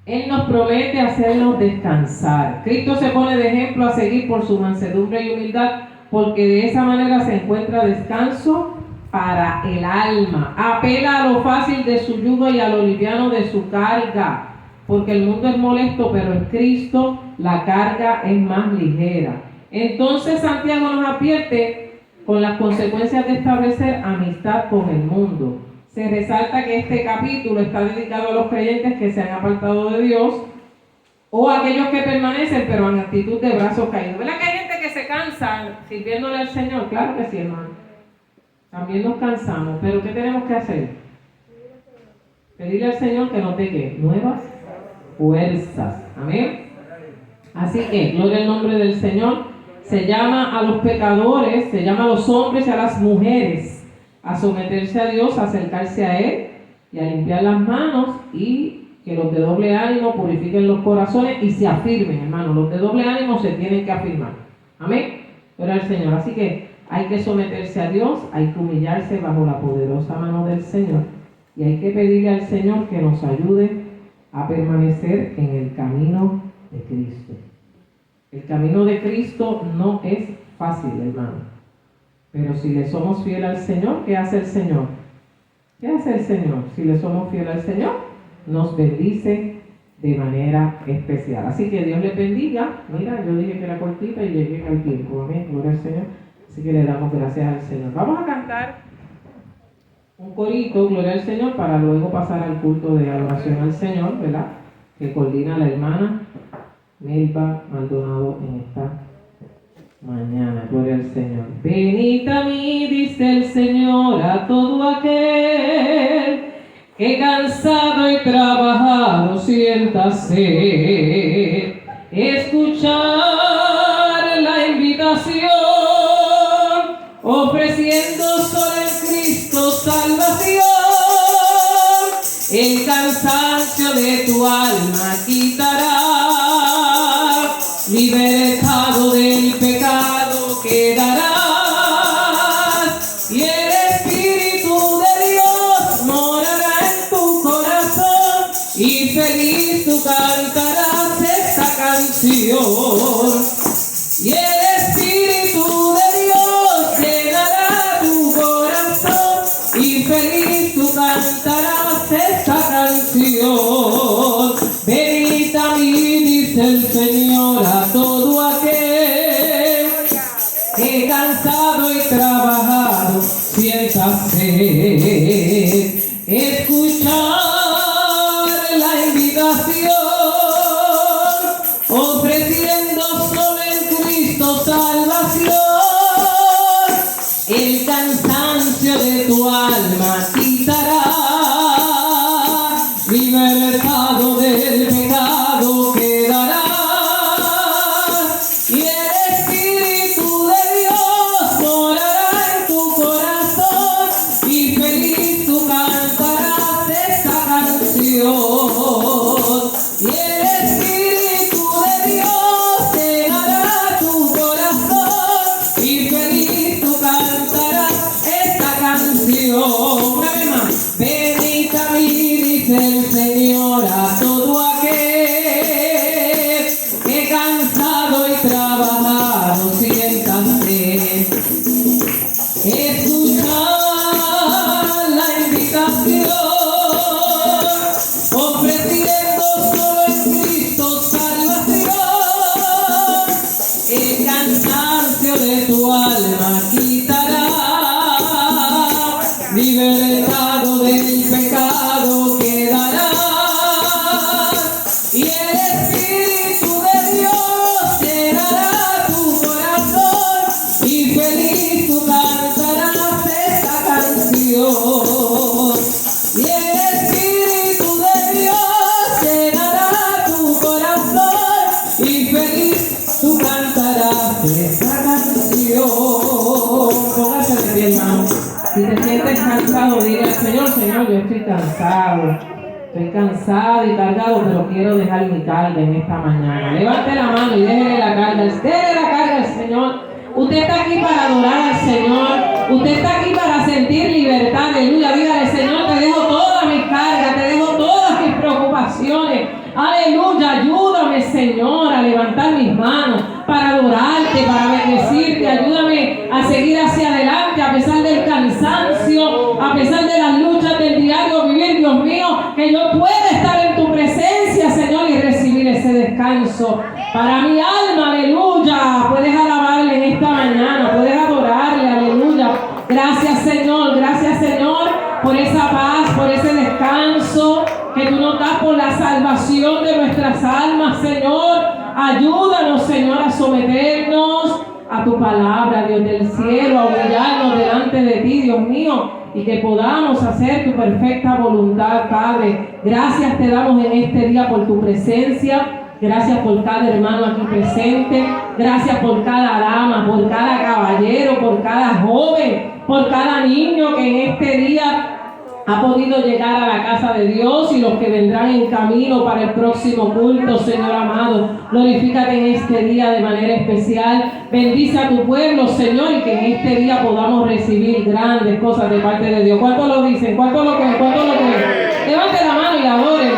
Él nos promete hacernos descansar. Cristo se pone de ejemplo a seguir por su mansedumbre y humildad, porque de esa manera se encuentra descanso para el alma. Apela a lo fácil de su yugo y a lo liviano de su carga, porque el mundo es molesto, pero en Cristo la carga es más ligera. Entonces Santiago nos advierte con las consecuencias de establecer amistad con el mundo. Se resalta que este capítulo está dedicado a los creyentes que se han apartado de Dios o a aquellos que permanecen pero en actitud de brazos caídos. ¿Verdad que hay gente que se cansa sirviéndole al Señor? Claro que sí, hermano. También nos cansamos, pero ¿qué tenemos que hacer? Pedirle al Señor que nos dé nuevas fuerzas. Amén. Así que, gloria al nombre del Señor. Se llama a los pecadores, se llama a los hombres y a las mujeres a someterse a Dios, a acercarse a Él y a limpiar las manos, y que los de doble ánimo purifiquen los corazones y se afirmen, hermanos. Los de doble ánimo se tienen que afirmar. Amén. Gloria al Señor. Así que hay que someterse a Dios, hay que humillarse bajo la poderosa mano del Señor y hay que pedirle al Señor que nos ayude a permanecer en el camino de Cristo. El camino de Cristo no es fácil, hermano. Pero si le somos fieles al Señor, ¿qué hace el Señor? ¿Qué hace el Señor? Si le somos fieles al Señor, nos bendice de manera especial. Así que Dios les bendiga. Mira, yo dije que era cortita y llegué al tiempo. Amén. Gloria al Señor. Así que le damos gracias al Señor. Vamos a cantar un corito, gloria al Señor, para luego pasar al culto de adoración al Señor, ¿verdad? Que coordina la hermana Melba Maldonado en esta mañana. Gloria al Señor. Venid a mí, dice el Señor, a todo aquel que cansado y trabajado sienta sed. Escuchar la invitación, ofreciendo solo en Cristo salvación. El cansancio de tu alma quitará, libertado del pecado quedarás, y el Espíritu de Dios morará en tu corazón, y feliz tú cantarás esta canción. canción. Y el Espíritu de Dios llenará tu corazón y feliz tú cantarás esta canción. Venid a mí, dice el Señor, a todo aquel que cansado y trabajado sienta sed. Escuchar la invitación, ofreciendo solo en Cristo salvación. El cansancio de tu alma quitará, libertado del pecado quedará. Y el Espíritu de Dios morará en tu corazón y feliz tú cantarás esta canción. Y el Espíritu de Dios llenará tu corazón y feliz tú cantarás esta canción. Una vez más. Venid a mí, dice el Señor, a todo aquel que cansado y trabajado sienta sed. Escuchar la invitación, ofreciendo solo en Cristo salvación. El cansancio de tu alma quitará, libertado del pecado quedará. Y el Espíritu de Dios llenará tu corazón y feliz tú cantarás esta canción. Y el Espíritu de Dios llenará tu corazón y feliz tú cantarás esta canción. Póngase de pie, hermano. Si te sientes cansado, dile al Señor, Señor, yo estoy cansado. Estoy cansado y cargado, pero quiero dejar mi carga en esta mañana. Levante la mano y déjele la carga. Déjele la carga al Señor. Usted está aquí para adorar al Señor. Usted está aquí para sentir libertad. Aleluya. Dígale, Señor, te dejo todas mis cargas, te dejo todas mis preocupaciones. Aleluya. Ayúdame, Señor, a levantar mis manos para adorarte, para bendecirte. Ayúdame a seguir hacia adelante a pesar del cansancio, a pesar de las luchas del diario vivir, Dios mío, que yo pueda estar en tu presencia, Señor, y recibir ese descanso para mi alma. Aleluya. Puedes alabarle en esta mañana, puedes adorarle. Aleluya. Gracias, Señor, por esa paz, por ese descanso que tú nos das, por la salvación de nuestras almas, Señor. Ayúdanos, Señor, a someternos a tu palabra, Dios del cielo, a humillarnos delante de ti, Dios mío, y que podamos hacer tu perfecta voluntad, Padre. Gracias te damos en este día por tu presencia. Gracias por cada hermano aquí presente. Gracias por cada dama, por cada caballero, por cada joven, por cada niño que en este día ha podido llegar a la casa de Dios y los que vendrán en camino para el próximo culto, Señor amado. Glorifícate en este día de manera especial. Bendice a tu pueblo, Señor, y que en este día podamos recibir grandes cosas de parte de Dios. ¿Cuántos lo dicen? ¿Cuántos lo creen? ¿Cuántos lo creen? Levante la mano y adore.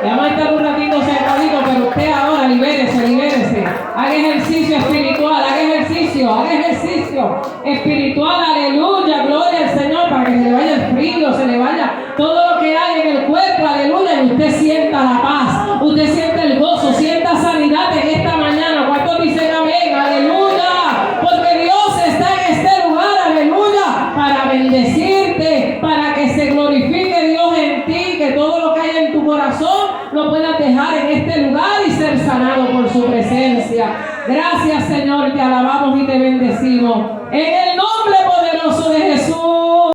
Vamos a estar un ratito sentadito, pero usted ahora libérese. Haga ejercicio espiritual, haga ejercicio espiritual. Aleluya, gloria al Señor, para que se le vaya el frío, se le vaya todo lo que hay en el cuerpo. Aleluya, y usted sienta la paz, usted sienta el gozo, sienta sanidad en esta mañana. ¿Cuántos dicen amén? Aleluya, porque Dios está en este lugar. Aleluya, para bendecirte, para que se glorifique Dios en ti, que todo lo que hay en tu corazón lo puedas dejar en este lugar y ser sanado por su presencia. Gracias, Señor, te alabamos y te bendecimos. En el